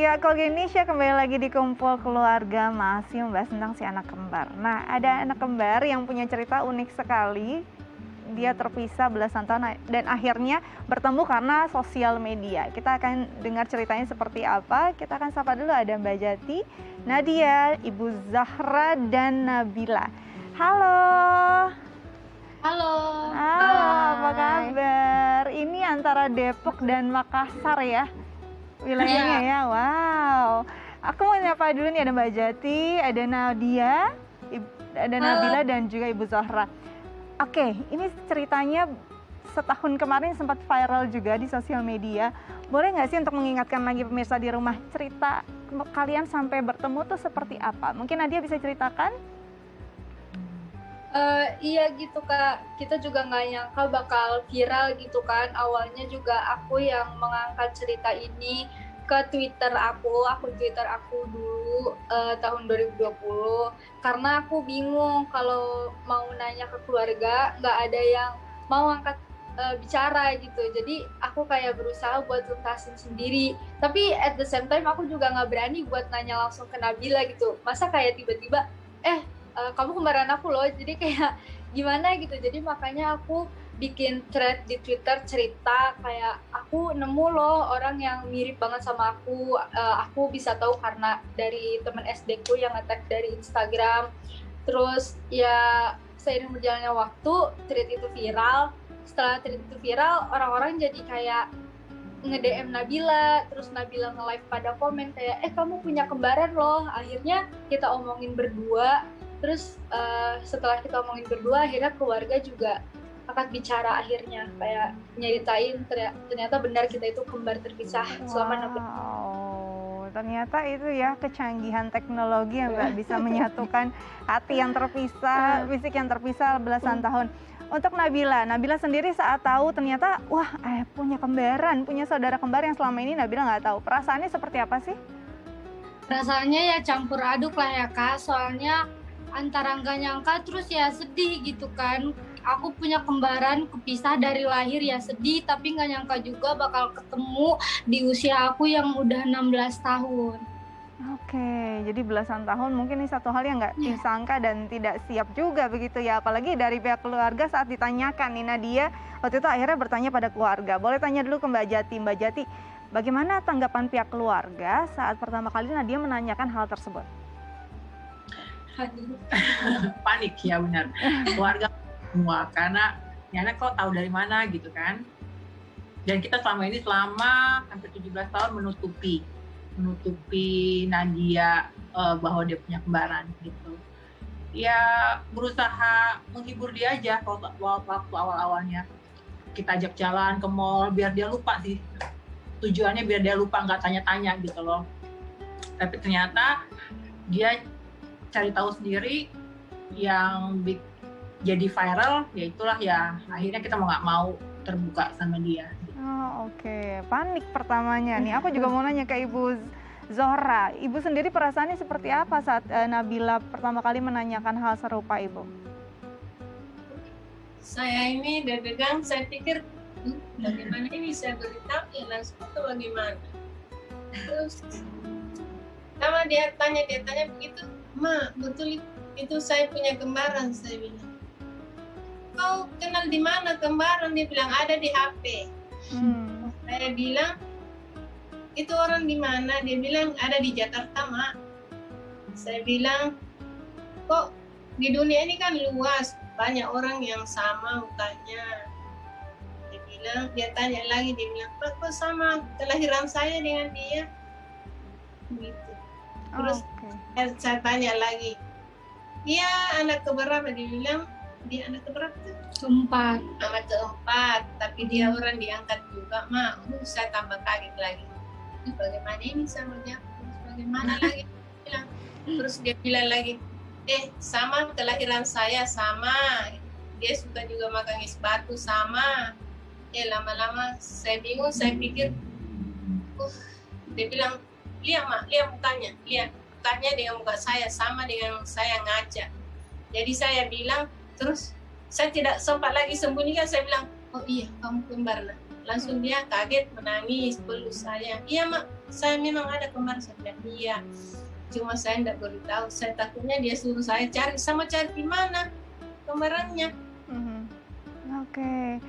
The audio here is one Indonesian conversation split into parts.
Ya, keluarga Indonesia kembali lagi di Kumpul Keluarga, masih membahas tentang si anak kembar. Nah, ada anak kembar yang punya cerita unik sekali. Dia terpisah belasan tahun dan akhirnya bertemu karena sosial media. Kita akan dengar ceritanya seperti apa. Kita akan sapa dulu, ada Mbak Jati, Nadia, Ibu Zahra, dan Nabila. Halo. Halo. Halo, apa kabar? Ini antara Depok dan Makassar ya wilayahnya ya. Wow. Aku mau nyapa dulu nih, ada Mbak Jati, ada Nadia, ada Nabila dan juga Ibu Zahra. Oke, ini ceritanya setahun kemarin sempat viral juga di sosial media. Boleh nggak sih untuk mengingatkan lagi pemirsa di rumah, cerita kalian sampai bertemu tuh seperti apa? Mungkin Nadia bisa ceritakan? Iya gitu Kak, kita juga nggak nyangka bakal viral gitu kan. Awalnya juga aku yang mengangkat cerita ini ke akun Twitter aku dulu tahun 2020. Karena aku bingung kalau mau nanya ke keluarga, nggak ada yang mau angkat bicara gitu. Jadi aku kayak berusaha buat tuntasin sendiri. Tapi at the same time aku juga nggak berani buat nanya langsung ke Nabila gitu. Masa kayak tiba-tiba, kamu kembaran aku loh, jadi kayak gimana gitu. Jadi makanya aku bikin thread di Twitter cerita kayak aku nemu loh orang yang mirip banget sama aku. Aku bisa tahu karena dari teman SD ku yang nge-tag dari Instagram. Terus ya seiring berjalannya waktu thread itu viral. Setelah thread itu viral, orang-orang jadi kayak nge-DM Nabila, terus Nabila nge-live pada komen kayak kamu punya kembaran loh. Akhirnya kita omongin berdua. Terus setelah kita omongin berdua, akhirnya keluarga juga akan bicara akhirnya. Kayak nyeritain ternyata benar kita itu kembar terpisah selama 6 bulan. Ternyata itu ya kecanggihan teknologi yang nggak bisa menyatukan hati yang terpisah, fisik yang terpisah belasan tahun. Untuk Nabila sendiri saat tahu ternyata punya kembaran, punya saudara kembar yang selama ini Nabila nggak tahu. Perasaannya seperti apa sih? Perasaannya ya campur aduk lah ya Kak, soalnya antara nggak nyangka terus ya sedih gitu kan. Aku punya kembaran kepisah dari lahir ya sedih, tapi nggak nyangka juga bakal ketemu di usia aku yang udah 16 tahun. Oke, jadi belasan tahun mungkin ini satu hal yang nggak disangka dan tidak siap juga begitu ya. Apalagi dari pihak keluarga saat ditanyakan nih, Nadia waktu itu akhirnya bertanya pada keluarga. Boleh tanya dulu ke Mbak Jati. Mbak Jati, bagaimana tanggapan pihak keluarga saat pertama kali Nadia menanyakan hal tersebut? Panik ya, benar. Keluarga semua karena anak kok tahu dari mana gitu kan. Dan kita selama hampir 17 tahun menutupi Nadia bahwa dia punya kembaran gitu. Ya berusaha menghibur dia aja waktu awal-awalnya. Kita ajak jalan ke mall biar dia lupa sih. Tujuannya biar dia lupa, nggak tanya-tanya gitu loh. Tapi ternyata dia cari tahu sendiri, yang jadi viral, ya itulah ya akhirnya kita mau nggak mau terbuka sama dia. Oke. Panik pertamanya nih. Aku juga mau nanya ke Ibu Zahra. Ibu sendiri perasaannya seperti apa saat Nabila pertama kali menanyakan hal serupa, Ibu? Saya ini deg-degan, saya pikir bagaimana ini saya beritahu ya langsung itu bagaimana. Terus sama dia tanya begitu, Ma, betul itu saya punya kembaran, saya bilang. Kau kenal di mana kembaran? Dia bilang ada di HP. Saya bilang, itu orang di mana? Dia bilang ada di Jakarta, Ma. Saya bilang, kok di dunia ini kan luas, banyak orang yang sama mukanya. Dia tanya lagi, dia bilang, kok sama kelahiran saya dengan dia? Gitu. Terus saya tanya lagi, dia anak keberapa? Dia bilang, dia anak keberapa? Keempat. Anak keempat, tapi dia orang diangkat juga, Ma. Saya tambah kaget lagi. Bagaimana ini sama dia? Bagaimana lagi? Terus dia bilang lagi, sama kelahiran saya, sama. Dia suka juga makan es batu, sama. Lama-lama saya bingung, saya pikir, dia bilang, lihat Ma, lihat mukanya dengan muka saya sama dengan saya ngaca. Jadi saya bilang, terus saya tidak sempat lagi sembunyikan, saya bilang, oh iya kamu kembar nah. Langsung dia kaget menangis peluk saya. Iya mak, saya memang ada kembar. Saya bilang iya. Cuma saya tidak beritahu. Saya takutnya dia suruh saya cari di mana kembarannya. Oke.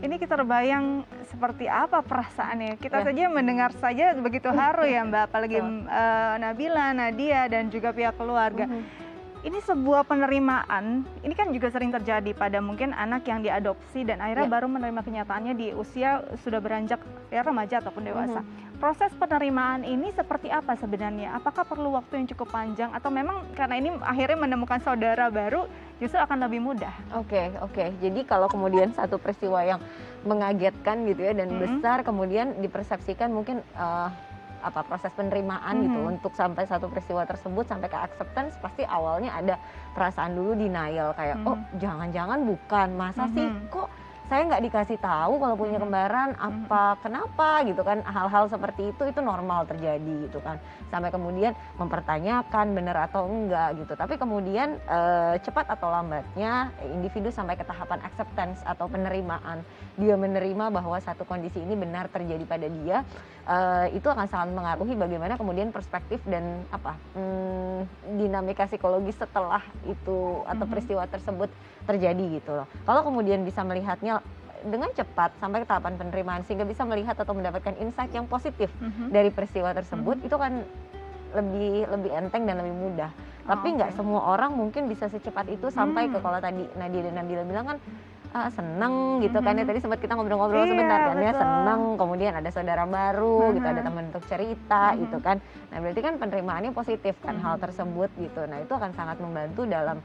Ini kita terbayang seperti apa perasaannya. Kita saja mendengar saja begitu haru ya Mbak, apalagi Nabila, Nadia dan juga pihak keluarga. Ini sebuah penerimaan, ini kan juga sering terjadi pada mungkin anak yang diadopsi dan akhirnya baru menerima kenyataannya di usia sudah beranjak ya remaja ataupun dewasa. Proses penerimaan ini seperti apa sebenarnya? Apakah perlu waktu yang cukup panjang atau memang karena ini akhirnya menemukan saudara baru justru akan lebih mudah? Oke. Jadi kalau kemudian satu peristiwa yang mengagetkan gitu ya dan besar kemudian dipersepsikan mungkin proses penerimaan gitu untuk sampai satu peristiwa tersebut sampai ke acceptance, pasti awalnya ada perasaan dulu denial kayak oh jangan-jangan bukan, masa sih kok saya nggak dikasih tahu kalau punya kembaran, apa kenapa gitu kan, hal-hal seperti itu normal terjadi gitu kan, sampai kemudian mempertanyakan benar atau enggak gitu. Tapi kemudian cepat atau lambatnya individu sampai ke tahapan acceptance atau penerimaan, dia menerima bahwa satu kondisi ini benar terjadi pada dia, itu akan sangat mengaruhi bagaimana kemudian perspektif dan dinamika psikologis setelah itu atau peristiwa tersebut terjadi gitu loh. Kalau kemudian bisa melihatnya dengan cepat sampai ke tahapan penerimaan sehingga bisa melihat atau mendapatkan insight yang positif dari peristiwa tersebut, itu kan lebih enteng dan lebih mudah. Tapi nggak semua orang mungkin bisa secepat itu sampai ke, kalau tadi Nadia dan Nabila bilang kan seneng gitu kan ya, tadi sempat kita ngobrol-ngobrol sebentar kan ya, seneng, kemudian ada saudara baru gitu, ada teman untuk cerita gitu kan. Nah berarti kan penerimaannya positif kan hal tersebut gitu. Nah itu akan sangat membantu dalam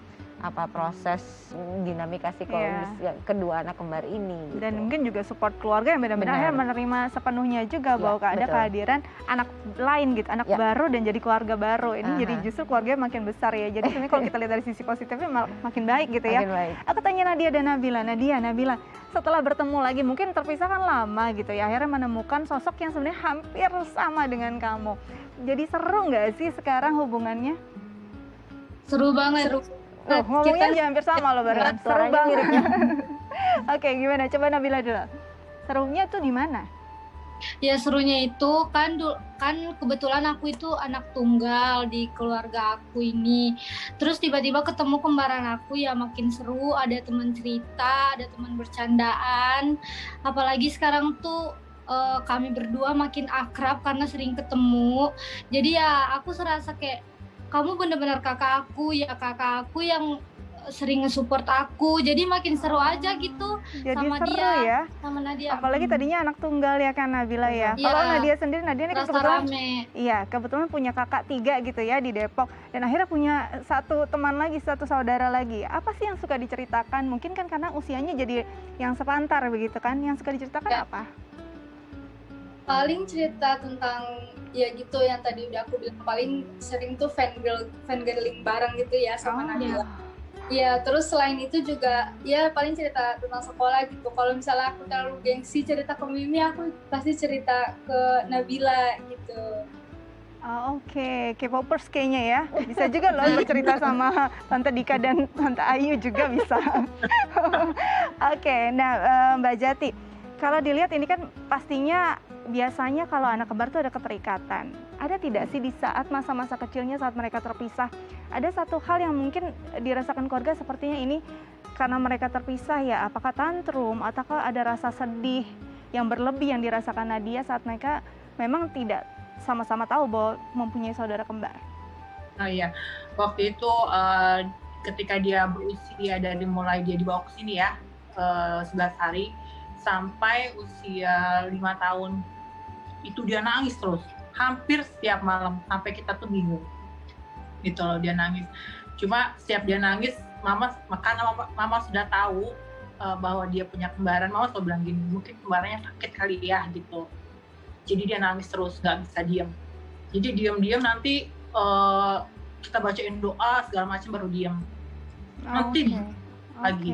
proses dinamika psikologis kedua anak kembar ini gitu. Dan mungkin juga support keluarga yang benar-benar menerima sepenuhnya juga bahwa ada kehadiran anak lain gitu, anak baru dan jadi keluarga baru. Ini jadi justru keluarga makin besar ya. Jadi sebenarnya kalau kita lihat dari sisi positifnya makin baik gitu ya. Aku tanya Nadia dan Nabila. Nabila, setelah bertemu lagi mungkin terpisah kan lama gitu ya, akhirnya menemukan sosok yang sebenarnya hampir sama dengan kamu. Jadi seru nggak sih sekarang hubungannya? Seru banget. Ngomongnya aja hampir sama loh barusan. Seru banget. Oke, gimana? Coba Nabila dulu. Serunya tuh di mana? Ya serunya itu kan kebetulan aku itu anak tunggal di keluarga aku ini. Terus tiba-tiba ketemu kembaran aku, ya makin seru, ada teman cerita, ada teman bercandaan. Apalagi sekarang tuh kami berdua makin akrab karena sering ketemu. Jadi ya aku serasa kayak kamu benar-benar kakak aku yang sering nge-support aku, jadi makin seru aja gitu. Jadi sama seru dia ya sama Nadia. Apalagi tadinya anak tunggal ya kan Nabila ya. Kalau Nadia sendiri, Nadia ini kan kebetulan punya kakak 3 gitu ya di Depok, dan akhirnya punya satu teman lagi, satu saudara lagi. Apa sih yang suka diceritakan? Mungkin kan karena usianya jadi yang sepantar begitu kan, yang suka diceritakan apa? Paling cerita tentang ya gitu yang tadi udah aku bilang, paling sering tuh fangirling bareng gitu ya sama Nadia. Ya terus selain itu juga ya paling cerita tentang sekolah gitu. Kalau misalnya aku terlalu gengsi cerita ke Mimi, aku pasti cerita ke Nabila gitu. Oke, K-popers kayaknya ya. Bisa juga loh bercerita sama Tante Dika dan Tante Ayu juga bisa. Oke, nah Mbak Jati, kalau dilihat ini kan pastinya biasanya kalau anak kembar itu ada keterikatan. Ada tidak sih di saat masa-masa kecilnya saat mereka terpisah, ada satu hal yang mungkin dirasakan keluarga sepertinya ini karena mereka terpisah ya, apakah tantrum ataukah ada rasa sedih yang berlebih yang dirasakan Nadia saat mereka memang tidak sama-sama tahu bahwa mempunyai saudara kembar? Oh iya, waktu itu ketika dia berusia dari mulai dia dibawa ke sini ya, 11 hari sampai usia 5 tahun, itu dia nangis terus, hampir setiap malam, sampai kita tuh bingung gitu loh, dia nangis. Cuma setiap dia nangis, karena mama sudah tahu bahwa dia punya kembaran, mama selalu bilang gini, mungkin kembarannya sakit kali ya gitu. Jadi dia nangis terus, nggak bisa diam. Jadi diam-diam nanti kita bacain doa segala macam baru diam. Nanti lagi.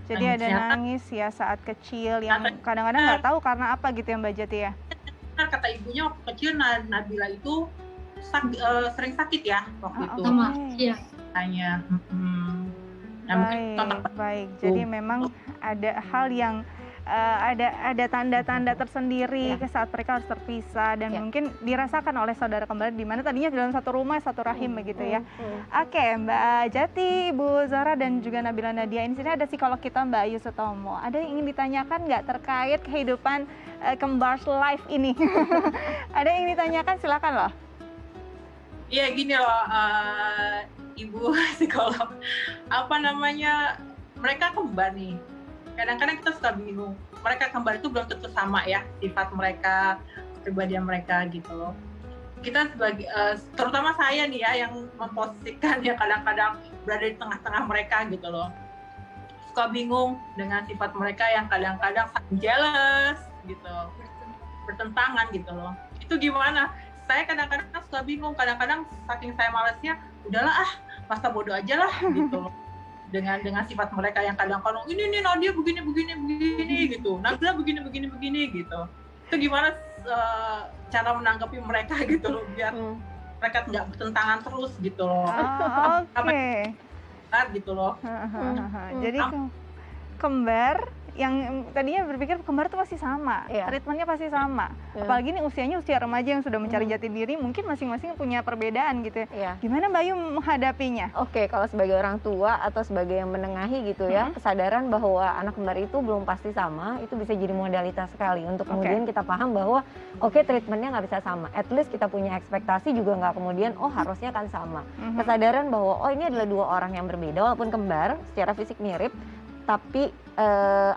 Jadi ada nangis ya saat kecil yang kadang-kadang nggak tahu karena apa gitu ya Mbak Jati ya? Kata ibunya waktu kecil Nabila itu sering sakit ya waktu itu. Iya. Baik. Jadi memang ada hal yang ada tanda-tanda tersendiri Ya. saat mereka harus terpisah dan Ya. mungkin dirasakan oleh saudara kembar di mana tadinya dalam satu rumah satu rahim begitu ya. Hmm. Oke, Mbak Jati, Ibu Zora dan juga Nabila Nadia, ini sini ada psikolog kita Mbak Ayu Sutomo. Ada yang ingin ditanyakan nggak terkait kehidupan kembar life ini? Ada yang ingin ditanyakan, silakan loh. Iya gini loh, Ibu psikolog, apa namanya, mereka kembar nih. Kadang-kadang kita suka bingung, mereka kembar itu belum tentu sama ya sifat mereka, kepribadian mereka gitu loh. Kita sebagai, terutama saya nih ya yang memposisikan ya kadang-kadang berada di tengah-tengah mereka gitu loh. Suka bingung dengan sifat mereka yang kadang-kadang saling jealous gitu, bertentangan gitu loh. Itu gimana? Saya kadang-kadang suka bingung, kadang-kadang saking saya malasnya, udahlah masa bodoh aja lah gitu loh. Dengan sifat mereka yang kadang-kadang ini Nadia begini gitu, Nabila begini gitu. Itu gimana cara menanggapi mereka gitu loh, biar mereka tidak bertentangan terus gitu loh. Oke. Gitu loh. Jadi kembar yang tadinya berpikir kembar itu pasti sama, Iya. treatmentnya pasti sama. Iya. Apalagi ini usianya usia remaja yang sudah mencari jati diri, mungkin masing-masing punya perbedaan gitu ya. Iya. Gimana Mbak Ayu menghadapinya? Oke, kalau sebagai orang tua atau sebagai yang menengahi gitu ya, kesadaran bahwa anak kembar itu belum pasti sama, itu bisa jadi modalitas sekali untuk kemudian kita paham bahwa oke, treatmentnya nggak bisa sama. At least kita punya ekspektasi juga nggak kemudian harusnya kan sama. Kesadaran bahwa ini adalah dua orang yang berbeda walaupun kembar, secara fisik mirip, tapi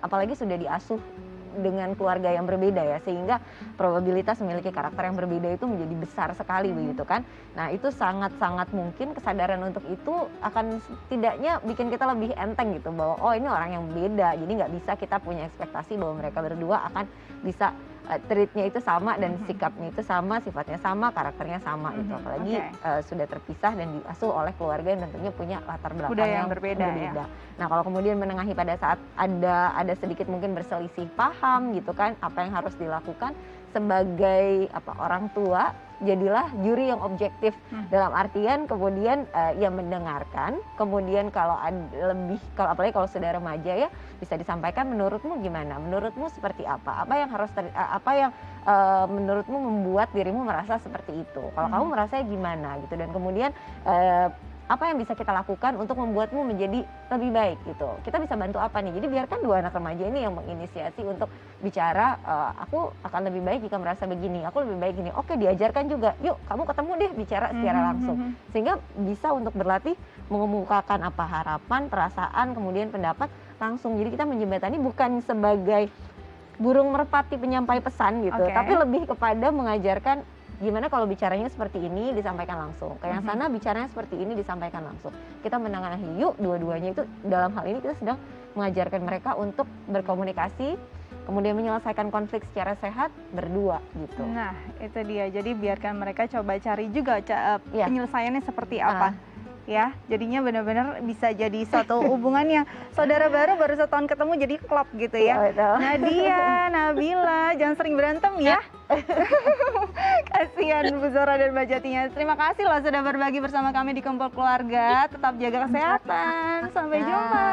apalagi sudah diasuh dengan keluarga yang berbeda ya, sehingga probabilitas memiliki karakter yang berbeda itu menjadi besar sekali begitu kan. Nah itu sangat-sangat mungkin kesadaran untuk itu akan setidaknya bikin kita lebih enteng gitu, bahwa ini orang yang beda, jadi nggak bisa kita punya ekspektasi bahwa mereka berdua akan bisa treatnya itu sama dan sikapnya itu sama, sifatnya sama, karakternya sama gitu. Apalagi sudah terpisah dan diasuh oleh keluarga yang tentunya punya latar belakang budaya yang berbeda. Ya. Nah kalau kemudian menengahi pada saat ada sedikit mungkin berselisih paham gitu kan, apa yang harus dilakukan sebagai orang tua, jadilah juri yang objektif dalam artian kemudian ya mendengarkan, kemudian kalau apalagi kalau sudah remaja ya bisa disampaikan menurutmu gimana, menurutmu seperti apa yang harus menurutmu membuat dirimu merasa seperti itu, kalau kamu merasa gimana gitu, dan kemudian apa yang bisa kita lakukan untuk membuatmu menjadi lebih baik gitu. Kita bisa bantu apa nih? Jadi biarkan dua anak remaja ini yang menginisiasi untuk bicara, aku akan lebih baik jika merasa begini, aku lebih baik gini. Oke, diajarkan juga, yuk kamu ketemu deh bicara secara langsung. Sehingga bisa untuk berlatih mengemukakan apa harapan, perasaan, kemudian pendapat langsung. Jadi kita menjembatani bukan sebagai burung merpati penyampai pesan gitu, tapi lebih kepada mengajarkan gimana kalau bicaranya seperti ini disampaikan langsung, ke yang sana bicaranya seperti ini disampaikan langsung. Kita menengahi yuk dua-duanya itu, dalam hal ini kita sedang mengajarkan mereka untuk berkomunikasi, kemudian menyelesaikan konflik secara sehat berdua gitu. Nah itu dia, jadi biarkan mereka coba cari juga penyelesaiannya seperti apa. Ya, jadinya benar-benar bisa jadi suatu hubungan yang saudara baru setahun ketemu jadi klop gitu ya. Nadia, Nabila, jangan sering berantem ya. Kasihan Bu Zora dan Mbak Jatinya. Terima kasih loh sudah berbagi bersama kami di Kumpul Keluarga. Tetap jaga kesehatan. Sampai jumpa.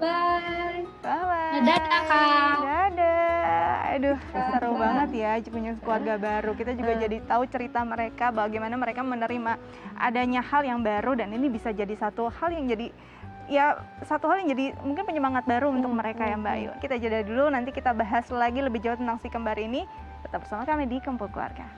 Bye. Bye-bye. Dadah, Kak. Dadah. Aduh, seru banget ya punya keluarga baru. Kita juga jadi tahu cerita mereka, bagaimana mereka menerima adanya hal yang baru, dan ini bisa jadi satu hal yang jadi mungkin penyemangat baru untuk mereka ya Mbak Ayu. Kita jeda dulu, nanti kita bahas lagi lebih jauh tentang si kembar ini. Tetap bersama kami di Kumpul Keluarga.